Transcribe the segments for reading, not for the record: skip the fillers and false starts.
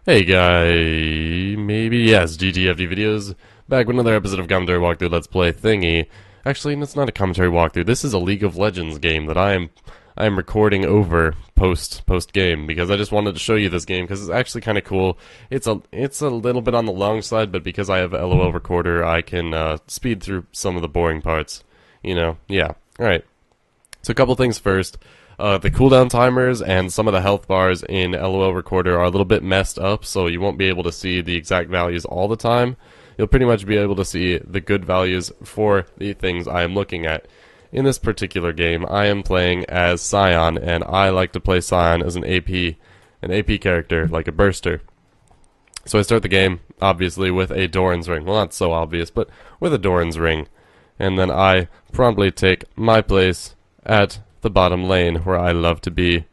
Hey guy, maybe yes, GTFDvideos, back with another episode of Commentary Walkthrough Let's Play thingy. Actually, it's not a commentary walkthrough. This is a League of Legends game that I am recording over post game because I just wanted to show you this game because it's actually kind of cool. It's a little bit on the long side, but because I have a LOL recorder, I can speed through some of the boring parts. You know, yeah. All right. So a couple things first. The cooldown timers and some of the health bars in LOL Recorder are a little bit messed up, so you won't be able to see the exact values all the time. You'll pretty much be able to see the good values for the things I am looking at. In this particular game, I am playing as Sion, and I like to play Sion as an AP character, like a burster. So I start the game, obviously, with a Doran's Ring. Well, not so obvious, but with a Doran's Ring. And then I promptly take my place at the bottom lane, where I love to be,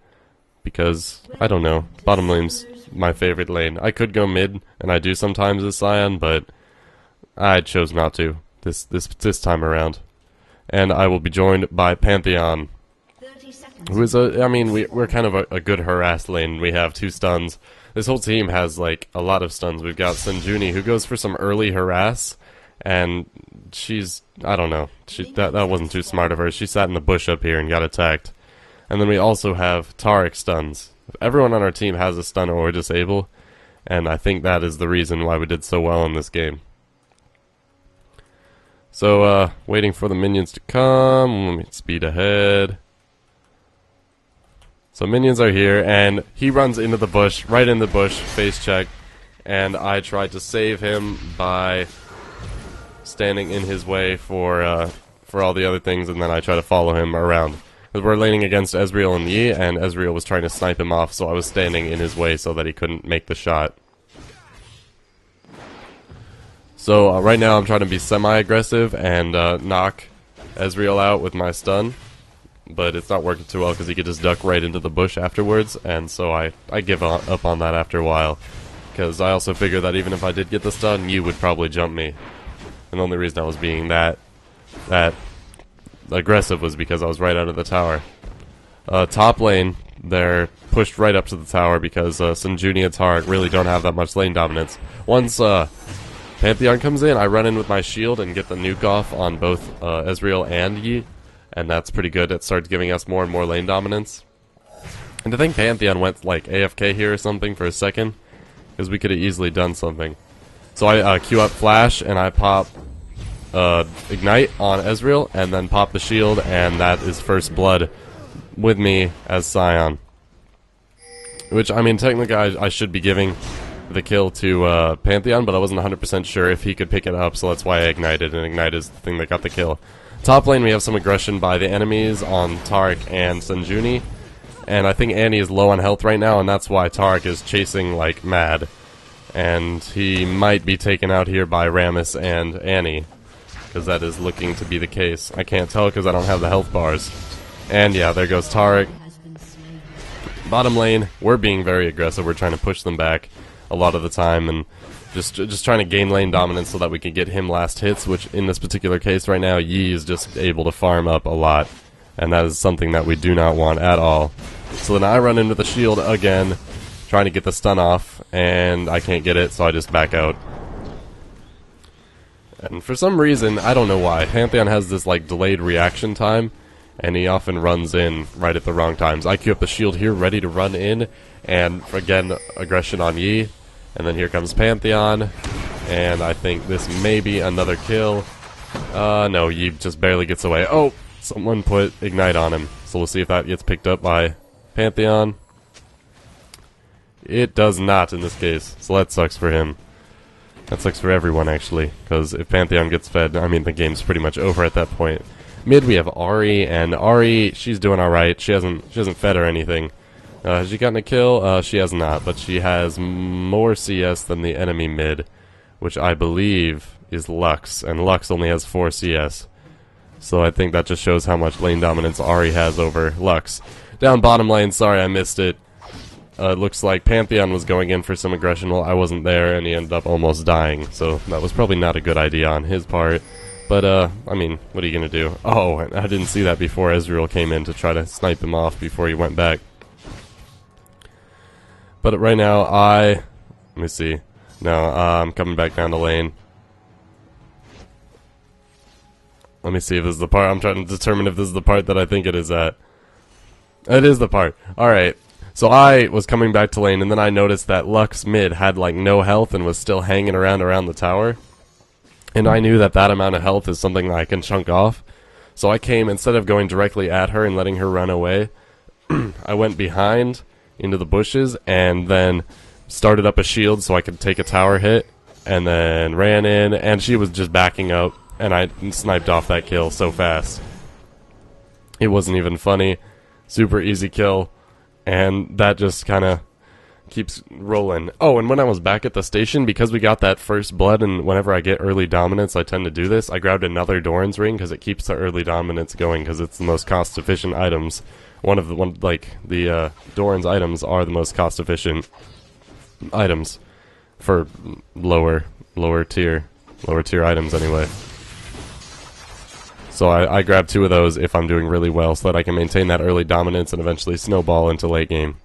because, I don't know, bottom lane's my favorite lane. I could go mid, and I do sometimes as Sion, but I chose not to this time around. And I will be joined by Pantheon, who is we're kind of a good harass lane. We have 2 stuns. This whole team has, like, a lot of stuns. We've got Sanjuni, who goes for some early harass, and she's, I don't know, that wasn't too smart of her. She sat in the bush up here and got attacked. And then we also have Taric stuns. Everyone on our team has a stun or disable, and I think that is the reason why we did so well in this game. So, waiting for the minions to come. Let me speed ahead. So minions are here, and he runs into the bush, right in the bush, face check, and I tried to save him by standing in his way for all the other things, and then I try to follow him around. Because we're laning against Ezreal and Yi, and Ezreal was trying to snipe him off, so I was standing in his way so that he couldn't make the shot. So right now I'm trying to be semi-aggressive and knock Ezreal out with my stun, but it's not working too well because he could just duck right into the bush afterwards, and so I give up on that after a while. Because I also figure that even if I did get the stun, Yi would probably jump me. And the only reason I was being that aggressive was because I was right out of the tower. Top lane, they're pushed right up to the tower because Sanjuni and Taric really don't have that much lane dominance. Once Pantheon comes in, I run in with my shield and get the nuke off on both Ezreal and Yi, and that's pretty good. It starts giving us more and more lane dominance. And I think Pantheon went like AFK here or something for a second, because we could have easily done something. So I queue up Flash, and I pop Ignite on Ezreal, and then pop the shield, and that is first blood with me as Sion. Which, I mean, technically I should be giving the kill to Pantheon, but I wasn't 100% sure if he could pick it up, so that's why I ignited, and Ignite is the thing that got the kill. Top lane, we have some aggression by the enemies on Taric and Sanjuni, and I think Annie is low on health right now, and that's why Taric is chasing like mad. And he might be taken out here by Rammus and Annie, because that is looking to be the case. I can't tell because I don't have the health bars. And yeah, there goes Taric. Bottom lane, we're being very aggressive. We're trying to push them back a lot of the time, and just trying to gain lane dominance so that we can get him last hits, which in this particular case right now, Yi is just able to farm up a lot. And that is something that we do not want at all. So then I run into the shield again, trying to get the stun off, and I can't get it, so I just back out. And for some reason, I don't know why, Pantheon has this like delayed reaction time, and he often runs in right at the wrong times. I queue up the shield here, ready to run in, and again, aggression on Yi, and then here comes Pantheon, and I think this may be another kill. No, Yi just barely gets away. Oh, someone put Ignite on him, so we'll see if that gets picked up by Pantheon. It does not in this case, so that sucks for him. That sucks for everyone, actually, because if Pantheon gets fed, I mean, the game's pretty much over at that point. Mid, we have Ahri, and Ahri, she's doing alright. She hasn't fed or anything. Has she gotten a kill? She has not, but she has more CS than the enemy mid, which I believe is Lux, and Lux only has 4 CS. So I think that just shows how much lane dominance Ahri has over Lux. Down bottom lane, sorry I missed it. It looks like Pantheon was going in for some aggression while I wasn't there, and he ended up almost dying, so that was probably not a good idea on his part. But, I mean, what are you gonna do? Oh, I didn't see that before Ezreal came in to try to snipe him off before he went back. But right now, I Let me see. No, I'm coming back down the lane. Let me see if this is the part. I'm trying to determine if this is the part that I think it is at. It is the part. Alright. So I was coming back to lane, and then I noticed that Lux mid had like no health and was still hanging around the tower. And I knew that that amount of health is something that I can chunk off. So I came, instead of going directly at her and letting her run away, I went behind into the bushes and then started up a shield so I could take a tower hit, and then ran in, and she was just backing up, and I sniped off that kill so fast. It wasn't even funny. Super easy kill, and that just kind of keeps rolling. Oh, and when I was back at the station, because we got that first blood, and whenever I get early dominance, I tend to do this, I grabbed another Doran's ring because it keeps the early dominance going because it's the most cost-efficient items. Doran's items are the most cost-efficient items for lower tier items anyway. So I grab 2 of those if I'm doing really well so that I can maintain that early dominance and eventually snowball into late game.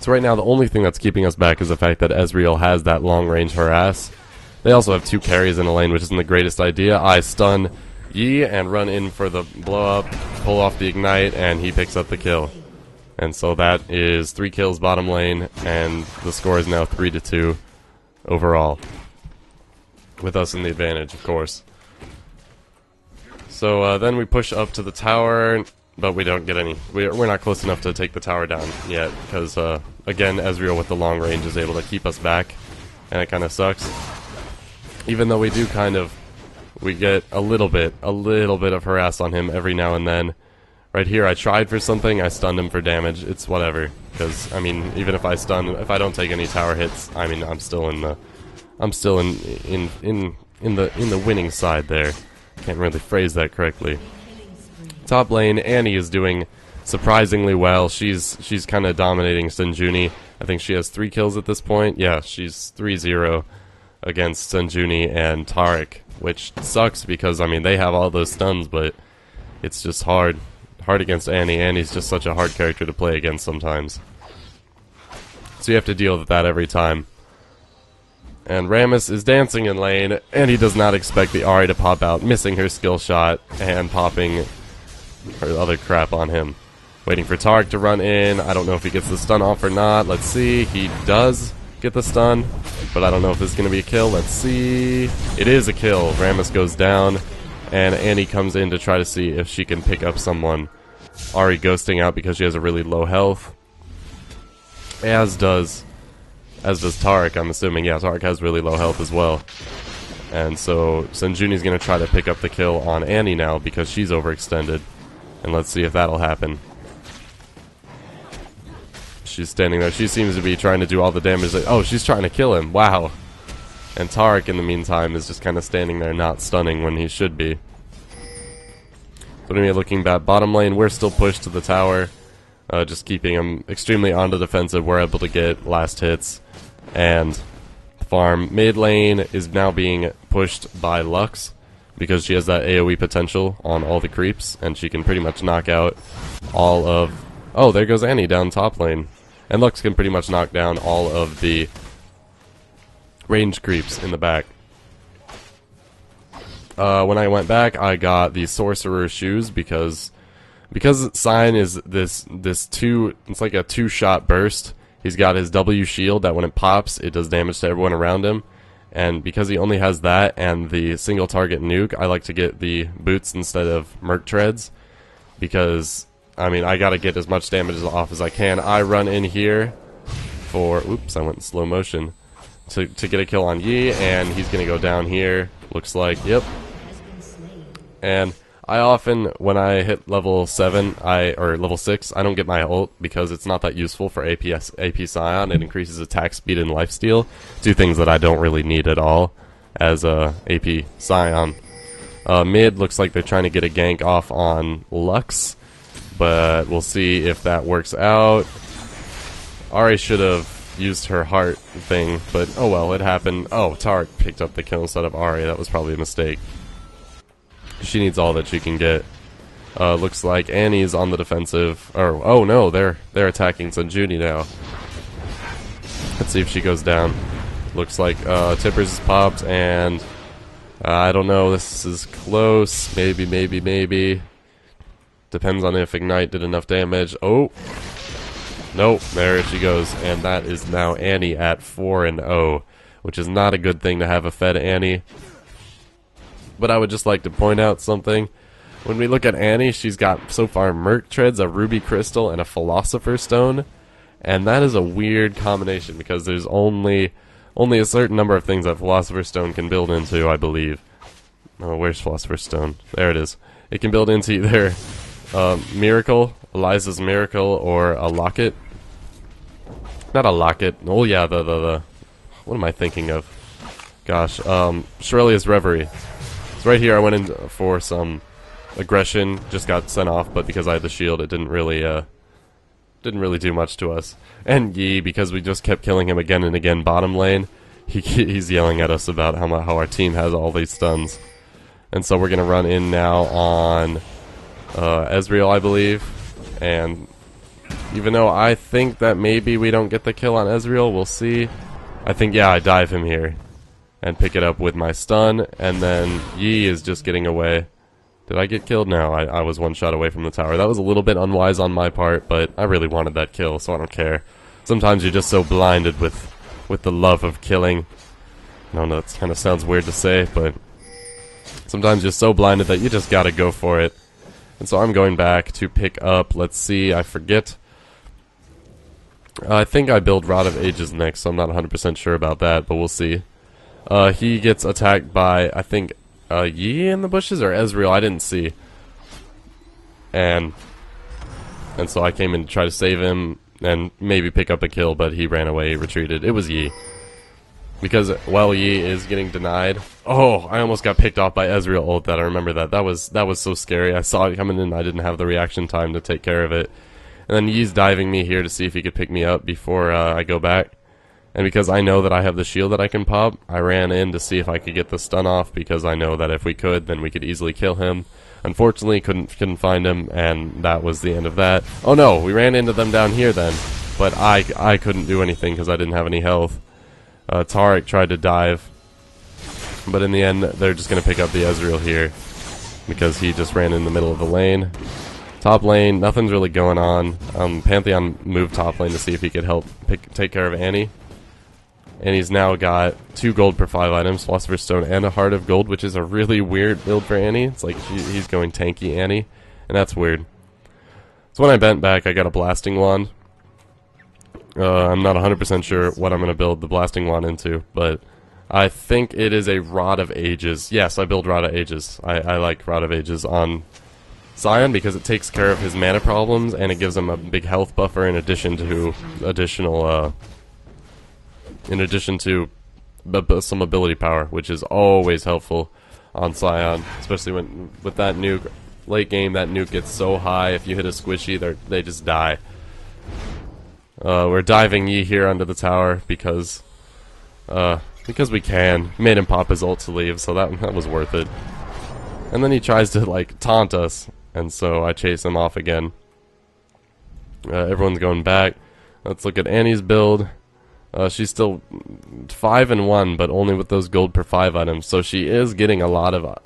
So right now the only thing that's keeping us back is the fact that Ezreal has that long range harass. They also have 2 carries in a lane, which isn't the greatest idea. I stun Yi and run in for the blow up, pull off the ignite, and he picks up the kill. And so that is 3 kills bottom lane, and the score is now 3-2 overall, with us in the advantage, of course. So then we push up to the tower, but we don't get any. We're not close enough to take the tower down yet, because again, Ezreal with the long range is able to keep us back, and it kind of sucks. Even though we do we get a little bit of harass on him every now and then. Right here, I tried for something. I stunned him for damage. It's whatever, because I mean, even if I don't take any tower hits, I mean, I'm still in the winning side there. Can't really phrase that correctly. Top lane, Annie is doing surprisingly well. She's kind of dominating Senjuni. I think she has 3 kills at this point. Yeah, she's 3-0 against Senjuni and Taric, which sucks because I mean they have all those stuns, but it's just hard against Annie. Annie's just such a hard character to play against sometimes. So you have to deal with that every time. And Rammus is dancing in lane, and he does not expect the Ahri to pop out, missing her skill shot and popping her other crap on him. Waiting for Taric to run in. I don't know if he gets the stun off or not. Let's see. He does get the stun, but I don't know if this is going to be a kill. Let's see. It is a kill. Rammus goes down, and Annie comes in to try to see if she can pick up someone. Ahri ghosting out because she has a really low health. As does Taric, I'm assuming. Yeah, Taric has really low health as well. And so Senjuni's going to try to pick up the kill on Annie now because she's overextended. And let's see if that'll happen. She's standing there. She seems to be trying to do all the damage. Oh, she's trying to kill him. Wow. And Taric, in the meantime, is just kind of standing there not stunning when he should be. So anyway, looking back bottom lane, we're still pushed to the tower. Just keeping him extremely on the defensive. We're able to get last hits and farm. Mid lane is now being pushed by Lux because she has that AoE potential on all the creeps, and she can pretty much knock out all of... Oh, there goes Annie down top lane. And Lux can pretty much knock down all of the range creeps in the back. When I went back, I got the Sorcerer shoes because Sion is this it's like a 2-shot burst. He's got his W shield that when it pops, it does damage to everyone around him. And because he only has that and the single target nuke, I like to get the boots instead of Merc Treads. Because, I mean, I gotta get as much damage off as I can. I run in here for... Oops, I went in slow motion. To get a kill on Yi, and he's gonna go down here. Looks like, yep. And I often, when I hit level 7, or level 6, I don't get my ult because it's not that useful for AP Sion. It increases attack speed and lifesteal. 2 things that I don't really need at all as a AP Sion. Mid looks like they're trying to get a gank off on Lux, but we'll see if that works out. Ahri should have used her heart thing, but oh well, it happened. Oh, Taric picked up the kill instead of Ahri. That was probably a mistake. She needs all that she can get. Looks like Annie's on the defensive. Or oh no, they're attacking Senjuni now. Let's see if she goes down. Looks like Tippers is popped, and I don't know. This is close. Maybe. Depends on if Ignite did enough damage. Oh! Nope, there she goes. And that is now Annie at 4-0, which is not a good thing to have a fed Annie. But I would just like to point out something. When we look at Annie, she's got so far Merc Treads, a Ruby Crystal, and a Philosopher's Stone. And that is a weird combination because there's only a certain number of things that Philosopher's Stone can build into, I believe. Oh, where's Philosopher's Stone? There it is. It can build into either Miracle, Eliza's Miracle, or a Locket. Not a Locket. Oh yeah, the what am I thinking of? Gosh, Shirley's Reverie. So right here I went in for some aggression, just got sent off, but because I had the shield, it didn't really do much to us. And Yi, because we just kept killing him again and again bottom lane, he's yelling at us about how our team has all these stuns. And so we're gonna run in now on Ezreal, I believe. And even though I think that maybe we don't get the kill on Ezreal, we'll see. I think, yeah, I dive him here and pick it up with my stun, and then Yi is just getting away. Did I get killed? No, I was one shot away from the tower. That was a little bit unwise on my part, but I really wanted that kill, so I don't care. Sometimes you're just so blinded with the love of killing. I don't know, that kind of sounds weird to say, but sometimes you're so blinded that you just gotta go for it. And so I'm going back to pick up, let's see, I forget. I think I build Rod of Ages next, so I'm not 100% sure about that, but we'll see. He gets attacked by, I think, Yi in the bushes, or Ezreal, I didn't see. And so I came in to try to save him, and maybe pick up a kill, but he ran away, he retreated. It was Yi. Because while Yi is getting denied... Oh, I almost got picked off by Ezreal ult, that I remember that. That was so scary. I saw it coming in, I didn't have the reaction time to take care of it. And then Yi's diving me here to see if he could pick me up before I go back. And because I know that I have the shield that I can pop, I ran in to see if I could get the stun off, because I know that if we could, then we could easily kill him. Unfortunately, couldn't find him, and that was the end of that. Oh no, we ran into them down here then, but I couldn't do anything because I didn't have any health. Taric tried to dive, but in the end, they're just going to pick up the Ezreal here, because he just ran in the middle of the lane. Top lane, nothing's really going on. Pantheon moved top lane to see if he could help take care of Annie. And he's now got 2 gold per 5 items, Philosopher's Stone and a Heart of Gold, which is a really weird build for Annie. It's like he's going tanky Annie, and that's weird. So when I bent back, I got a Blasting Wand. I'm not 100% sure what I'm going to build the Blasting Wand into, but I think it is a Rod of Ages. Yes, I build Rod of Ages. I like Rod of Ages on Sion because it takes care of his mana problems, and it gives him a big health buffer in addition to some ability power, which is always helpful on Sion, especially when with that nuke. Late game, that nuke gets so high, if you hit a squishy, they just die. We're diving Yi here under the tower because we can. Made him pop his ult to leave, so that was worth it. And then he tries to like taunt us, and so I chase him off again. Everyone's going back. Let's look at Annie's build. She's still 5-1, but only with those gold per 5 items. So she is getting a lot of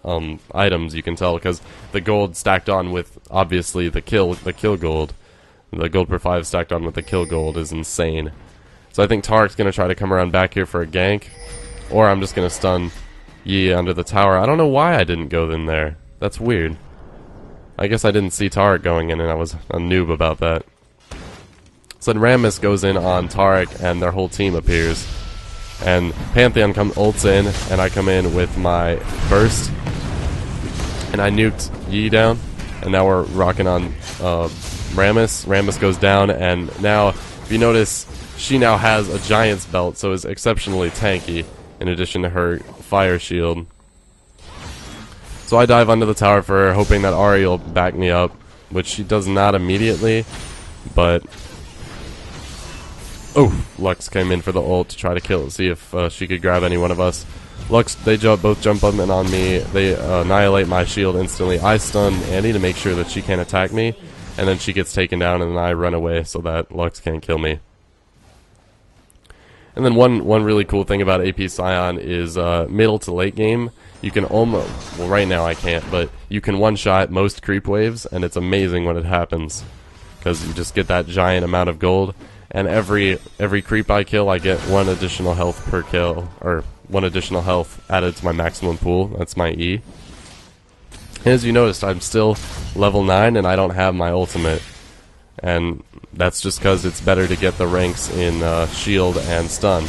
items. You can tell because the gold stacked on with obviously the kill gold. The gold per 5 stacked on with the kill gold is insane. So I think Tarik's gonna try to come around back here for a gank, or I'm just gonna stun Yi under the tower. I don't know why I didn't go in there. That's weird. I guess I didn't see Tarik going in, and I was a noob about that. So then Rammus goes in on Tarik, and their whole team appears. And Pantheon ults in, and I come in with my burst. And I nuked Yi down, and now we're rocking on Rammus. Rammus goes down, and now, if you notice, she now has a Giant's Belt, so is exceptionally tanky, in addition to her Fire Shield. So I dive under the tower for her, hoping that Ahri will back me up, which she does not immediately, but... Oh, Lux came in for the ult to try to see if she could grab any one of us. Lux, they both jump up and on me. They annihilate my shield instantly. I stun Annie to make sure that she can't attack me, and then she gets taken down, and then I run away so that Lux can't kill me. And then one really cool thing about AP Sion is middle to late game, you can almost, well right now I can't, but you can one-shot most creep waves, and it's amazing when it happens. Because you just get that giant amount of gold, and every creep I kill, I get 1 additional health per kill, or 1 additional health added to my maximum pool. That's my E. And as you noticed, I'm still level 9, and I don't have my ultimate. And that's just because it's better to get the ranks in shield and stun.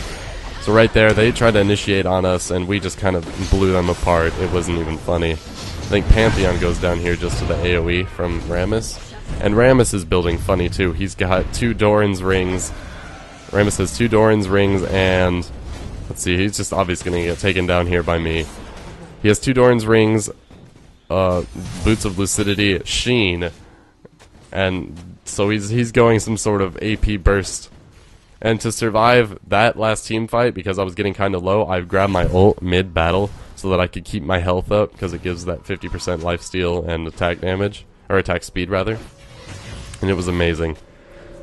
So right there, they tried to initiate on us, and we just kind of blew them apart. It wasn't even funny. I think Pantheon goes down here just to the AoE from Rammus. And Rammus is building funny too. He's got 2 Doran's rings. Rammus has 2 Doran's rings, and let's see, he's just obviously going to get taken down here by me. He has 2 Doran's rings, Boots of Lucidity, Sheen, and so he's going some sort of AP burst. And to survive that last team fight, because I was getting kind of low, I grabbed my ult mid-battle so that I could keep my health up, because it gives that 50% lifesteal and attack damage, or attack speed rather. And it was amazing.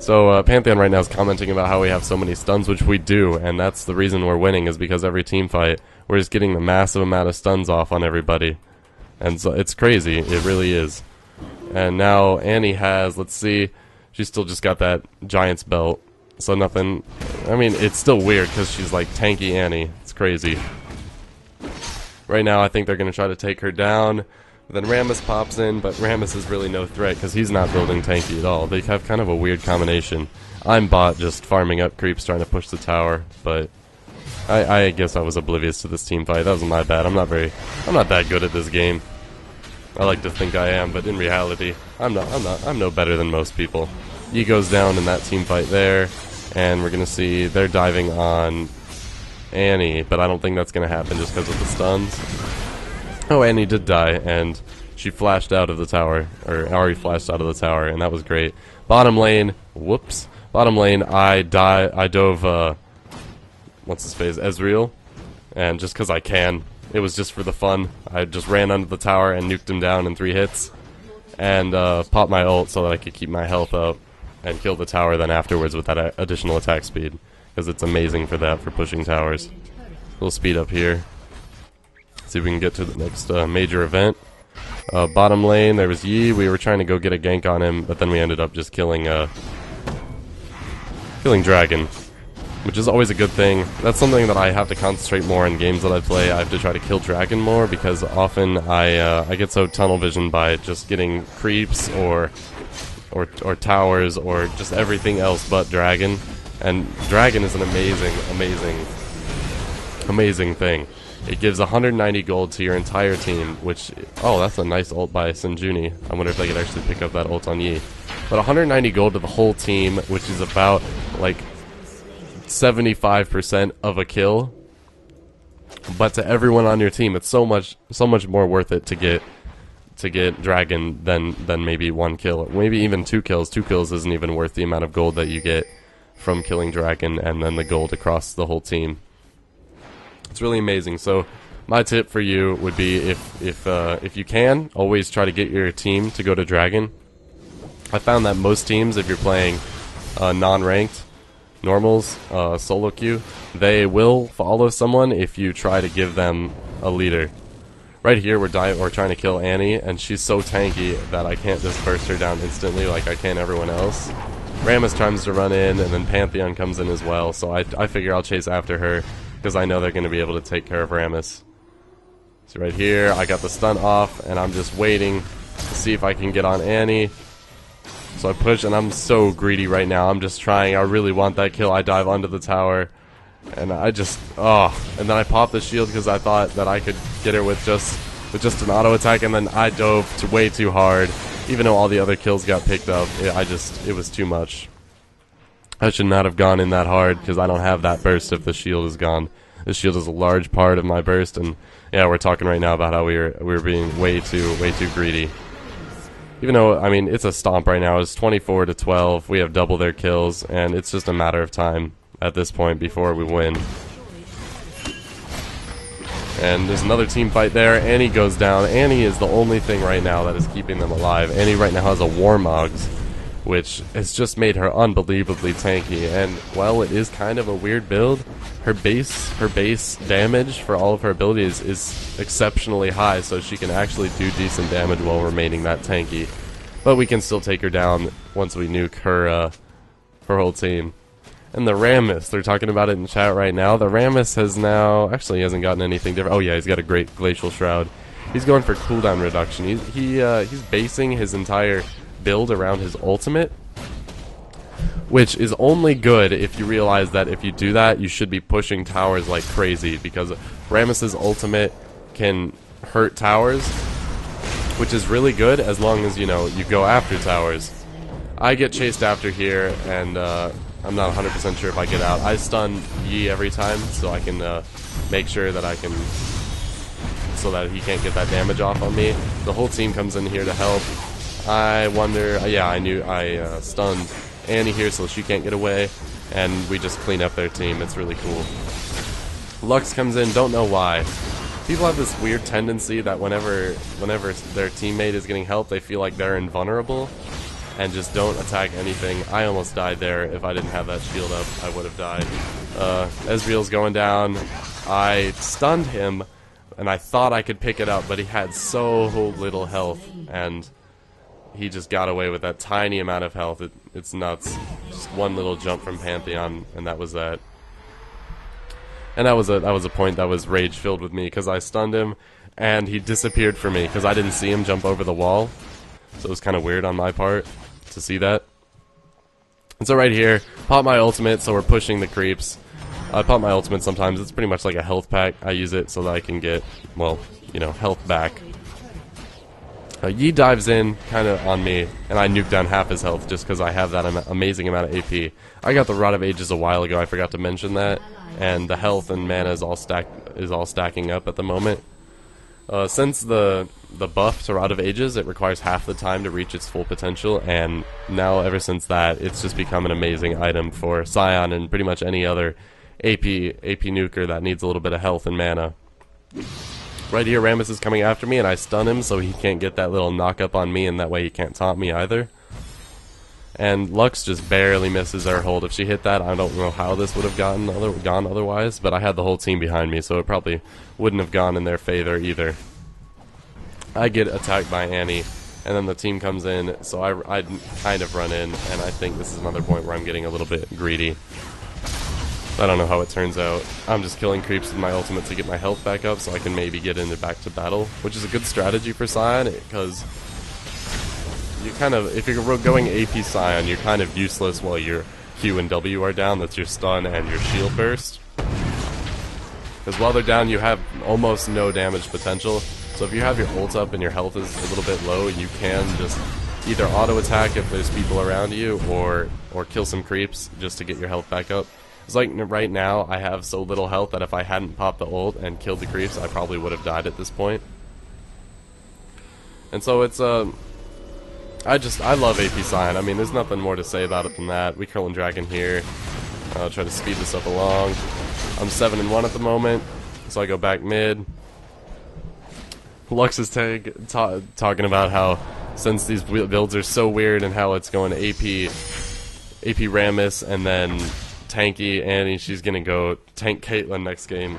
So Pantheon right now is commenting about how we have so many stuns, which we do, and that's the reason we're winning, is because every team fight, we're just getting the massive amount of stuns off on everybody. And so it's crazy, it really is. And now Annie has, let's see, she's still just got that Giant's belt. So nothing, I mean, it's still weird because she's like tanky Annie. It's crazy. Right now I think they're going to try to take her down. Then Rammus pops in, but Rammus is really no threat because he's not building tanky at all. They have kind of a weird combination. I'm bot just farming up creeps trying to push the tower, but I guess I was oblivious to this team fight. That was my bad. I'm not that good at this game. I like to think I am, but in reality, I'm no better than most people. E goes down in that team fight there, and we're gonna see they're diving on Annie, but I don't think that's gonna happen just because of the stuns. Oh, Annie did die, and she flashed out of the tower, or Ari flashed out of the tower, and that was great. Bottom lane, whoops. Bottom lane, I dove, what's his face, Ezreal, and just because I can. It was just for the fun. I just ran under the tower and nuked him down in 3 hits, and popped my ult so that I could keep my health up and kill the tower then afterwards with that additional attack speed, because it's amazing for that, for pushing towers. We'll speed up here. See if we can get to the next major event. Bottom lane, there was Yi. We were trying to go get a gank on him, but then we ended up just killing Dragon, which is always a good thing. That's something that I have to concentrate more in games that I play. I have to try to kill Dragon more, because often I get so tunnel visioned by just getting creeps or towers or just everything else but Dragon. And Dragon is an amazing thing. It gives 190 gold to your entire team, which, oh, that's a nice ult by Sinjuni. I wonder if I could actually pick up that ult on Yi. But 190 gold to the whole team, which is about, like, 75% of a kill. But to everyone on your team, it's so much more worth it to get Dragon than maybe 1 kill, or maybe even 2 kills. 2 kills isn't even worth the amount of gold that you get from killing Dragon, and then the gold across the whole team. It's really amazing. So my tip for you would be, if you can, always try to get your team to go to Dragon. I found that most teams, if you're playing non-ranked, normals, solo queue, they will follow someone if you try to give them a leader. Right here, we're trying to kill Annie, and she's so tanky that I can't just burst her down instantly like I can everyone else. Rammus tries to run in, and then Pantheon comes in as well, so I figure I'll chase after her, because I know they're going to be able to take care of Rammus. So right here, I got the stun off, and I'm just waiting to see if I can get on Annie. So I push, and I'm so greedy right now. I'm just trying. I really want that kill. I dive onto the tower, and I just, and then I pop the shield because I thought that I could get her with just an auto attack, and then I dove way too hard. Even though all the other kills got picked up, it was too much. I should not have gone in that hard, because I don't have that burst if the shield is gone. The shield is a large part of my burst, and yeah, we're talking right now about how we were being way too greedy. Even though, I mean, it's a stomp right now. It's 24-12. We have double their kills, and it's just a matter of time at this point before we win. And there's another team fight there. Annie goes down. Annie is the only thing right now that is keeping them alive. Annie right now has a Warmogs, which has just made her unbelievably tanky. And, well, it is kind of a weird build, her base damage for all of her abilities is exceptionally high, so she can actually do decent damage while remaining that tanky. But we can still take her down once we nuke her whole team. And the Rammus, they're talking about it in chat right now. The Rammus has now, actually he hasn't gotten anything different. Oh yeah, he's got a great Glacial Shroud. He's going for cooldown reduction. He's basing his entire build around his ultimate, which is only good if you realize that if you do that, you should be pushing towers like crazy, because Rammus's ultimate can hurt towers, which is really good as long as, you know, you go after towers. I get chased after here, and I'm not 100% sure if I get out. I stun Yi every time, so I can make sure that I can, so that he can't get that damage off on me. The whole team comes in here to help. I wonder, yeah, I stunned Annie here so she can't get away, and we just clean up their team. It's really cool. Lux comes in, don't know why. People have this weird tendency that whenever their teammate is getting help, they feel like they're invulnerable and just don't attack anything. I almost died there. If I didn't have that shield up, I would have died. Ezreal's going down. I stunned him, and I thought I could pick it up, but he had so little health, and he just got away with that tiny amount of health. It's nuts. Just one little jump from Pantheon, and that was that. And that was a point that was rage-filled with me, because I stunned him, and he disappeared from me, because I didn't see him jump over the wall. So it was kind of weird on my part to see that. And so right here, pop my ultimate, so we're pushing the creeps. I pop my ultimate sometimes. It's pretty much like a health pack. I use it so that I can get, well, you know, health back. Yi dives in kind of on me, and I nuke down half his health just because I have that amazing amount of AP. I got the Rod of Ages a while ago. I forgot to mention that, and the health and mana is all stacking up at the moment. Since the buff to Rod of Ages, it requires half the time to reach its full potential, and now ever since that, it's just become an amazing item for Sion and pretty much any other AP nuker that needs a little bit of health and mana. Right here, Rammus is coming after me, and I stun him so he can't get that little knock up on me, and that way he can't taunt me either. And Lux just barely misses our hold. If she hit that, I don't know how this would have gone otherwise, but I had the whole team behind me, so it probably wouldn't have gone in their favor either. I get attacked by Annie, and then the team comes in, so I kind of run in, and I think this is another point where I'm getting a little bit greedy. I don't know how it turns out. I'm just killing creeps with my ultimate to get my health back up so I can maybe get into back to battle, which is a good strategy for Sion, because you kind of, if you're going AP Sion, you're kind of useless while your Q and W are down. That's your stun and your shield burst. Because while they're down, you have almost no damage potential. So if you have your ult up and your health is a little bit low, you can just either auto attack if there's people around you, or kill some creeps just to get your health back up. It's like right now, I have so little health that if I hadn't popped the ult and killed the creeps, I probably would have died at this point. And so it's I love AP Sion. I mean, there's nothing more to say about it than that. We kill and dragon here. I'll try to speed this up along. I'm 7-1 at the moment, so I go back mid. Lux's tank talking about how since these builds are so weird and how it's going AP Rammus and then tanky Annie, she's gonna go tank Caitlyn next game,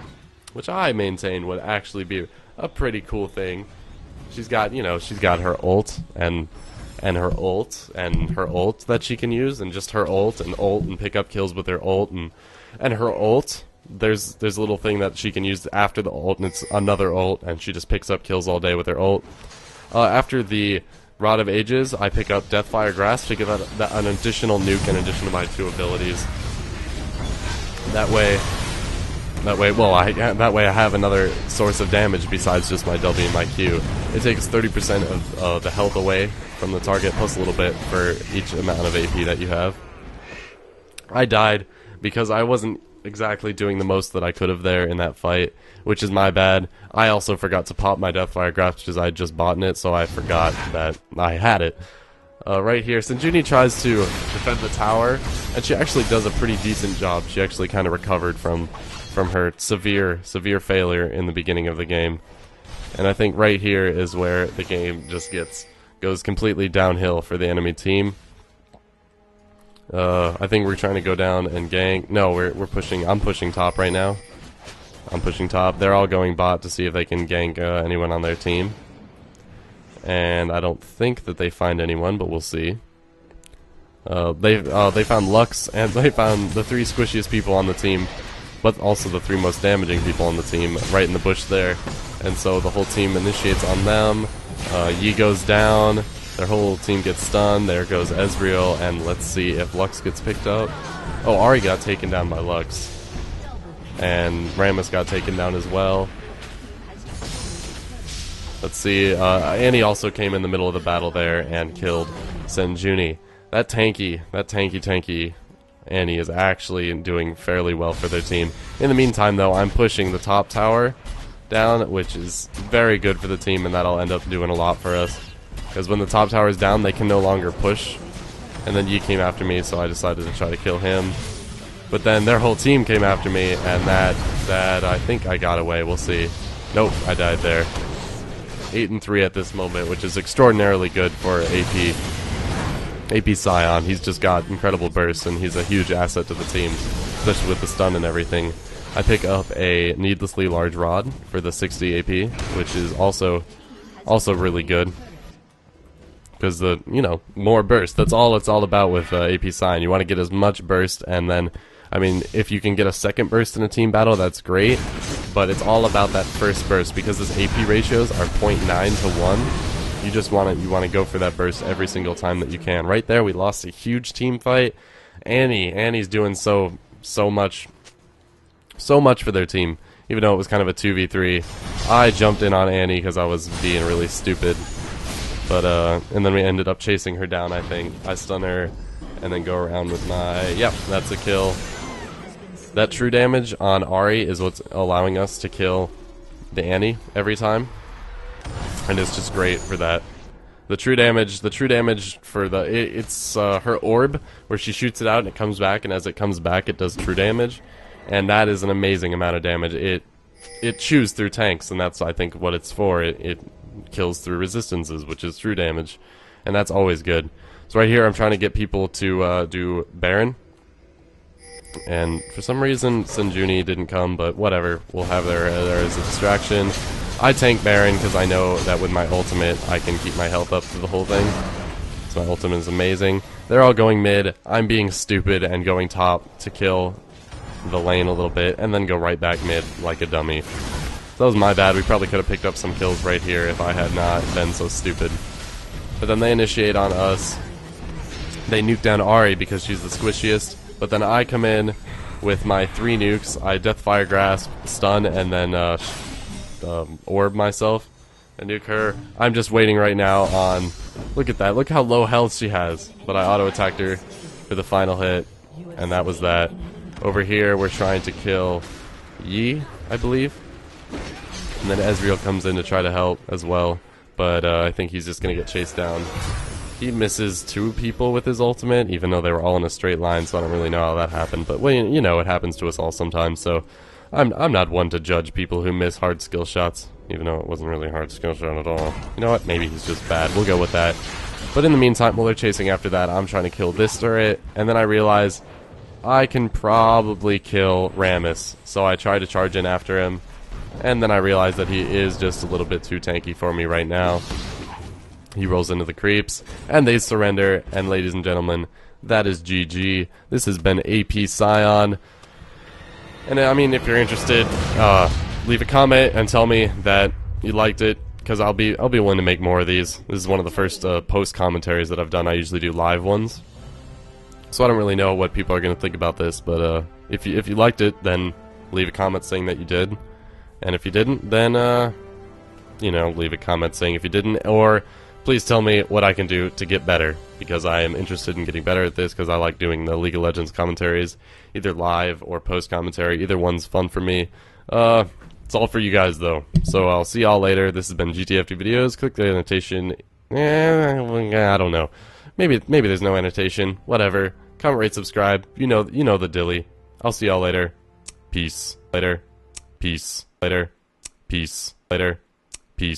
which I maintain would actually be a pretty cool thing. She's got, you know, she's got her ult and her ult and her ult that she can use, and just her ult and pick up kills with her ult and her ult. There's a little thing that she can use after the ult, and it's another ult, and she just picks up kills all day with her ult. After the Rod of Ages, I pick up Deathfire Grasp to give that an additional nuke in addition to my 2 abilities. That way, well, that way I have another source of damage besides just my W and my Q. It takes 30% of the health away from the target, plus a little bit for each amount of AP that you have. I died because I wasn't exactly doing the most that I could have there in that fight, which is my bad. I also forgot to pop my Deathfire Grasp because I had just bought it, so I forgot that I had it. Right here, Sinjuni tries to defend the tower, and she actually does a pretty decent job. She actually kind of recovered from her severe failure in the beginning of the game. And I think right here is where the game just goes completely downhill for the enemy team. I think we're trying to go down and gank. No, we're pushing. I'm pushing top right now. I'm pushing top. They're all going bot to see if they can gank anyone on their team. And I don't think that they find anyone, but we'll see. They found Lux, and they found the 3 squishiest people on the team, but also the 3 most damaging people on the team, right in the bush there. And so the whole team initiates on them. Yi goes down. Their whole team gets stunned. There goes Ezreal, and let's see if Lux gets picked up. Oh, Ahri got taken down by Lux. And Rammus got taken down as well. Let's see, Annie also came in the middle of the battle there and killed Senjuni. That tanky Annie is actually doing fairly well for their team. In the meantime, though, I'm pushing the top tower down, which is very good for the team, and that'll end up doing a lot for us. Because when the top tower is down, they can no longer push. And then Yi came after me, so I decided to try to kill him. But then their whole team came after me, and that I think I got away. We'll see. Nope, I died there. 8-3 at this moment, which is extraordinarily good for AP Sion. He's just got incredible bursts, and he's a huge asset to the team, especially with the stun and everything. I pick up a needlessly large rod for the 60 AP, which is also really good. Because more burst. That's all it's all about with AP Sion. You want to get as much burst, and then, I mean, if you can get a second burst in a team battle, that's great. But it's all about that first burst, because his AP ratios are 0.9 to 1. You just want to go for that burst every single time that you can. Right there, we lost a huge team fight. Annie's doing so much for their team, even though it was kind of a 2v3. I jumped in on Annie because I was being really stupid. But, and then we ended up chasing her down, I think. I stun her, and then go around with my... Yep, that's a kill. That true damage on Ahri is what's allowing us to kill the Annie every time. And it's just great for that. The true damage for the... It's her orb, where she shoots it out and it comes back, and as it comes back, it does true damage. And that is an amazing amount of damage. It chews through tanks, and that's, I think, what it's for. It kills through resistances, which is true damage, and that's always good. So right here I'm trying to get people to do Baron, and for some reason Senjuni didn't come, but whatever, we'll have there as a distraction. I tank Baron because I know that with my ultimate I can keep my health up through the whole thing, so my ultimate is amazing. They're all going mid, I'm being stupid and going top to kill the lane a little bit, and then go right back mid like a dummy. That was my bad. We probably could have picked up some kills right here if I had not been so stupid. But then they initiate on us. They nuke down Ahri because she's the squishiest. But then I come in with my 3 nukes. I Death Fire Grasp, stun, and then orb myself and nuke her. I'm just waiting right now on... Look at that. Look how low health she has. But I auto-attacked her for the final hit. And that was that. Over here, we're trying to kill Yi, I believe. And then Ezreal comes in to try to help as well, but I think he's just going to get chased down. He misses 2 people with his ultimate, even though they were all in a straight line, so I don't really know how that happened. But, well, you know, it happens to us all sometimes, so I'm not one to judge people who miss hard skill shots, even though it wasn't really a hard skill shot at all. You know what? Maybe he's just bad. We'll go with that. But in the meantime, while they're chasing after that, I'm trying to kill this turret, and then I realize I can probably kill Rammus, so I try to charge in after him. And then I realize that he is just a little bit too tanky for me right now. He rolls into the creeps, and they surrender, and ladies and gentlemen, that is GG. This has been AP Sion. And I mean, if you're interested, leave a comment and tell me that you liked it, because I'll be willing to make more of these. This is one of the first post commentaries that I've done. I usually do live ones. So I don't really know what people are going to think about this, but if you liked it, then leave a comment saying that you did. And if you didn't, then, you know, leave a comment saying if you didn't, or please tell me what I can do to get better, because I am interested in getting better at this, because I like doing the League of Legends commentaries, either live or post-commentary. Either one's fun for me. It's all for you guys, though. So I'll see y'all later. This has been GTFDvideos. Click the annotation. I don't know. Maybe there's no annotation. Whatever. Comment, rate, subscribe. You know the dilly. I'll see y'all later. Peace. Later. Peace. Later. Peace. Later.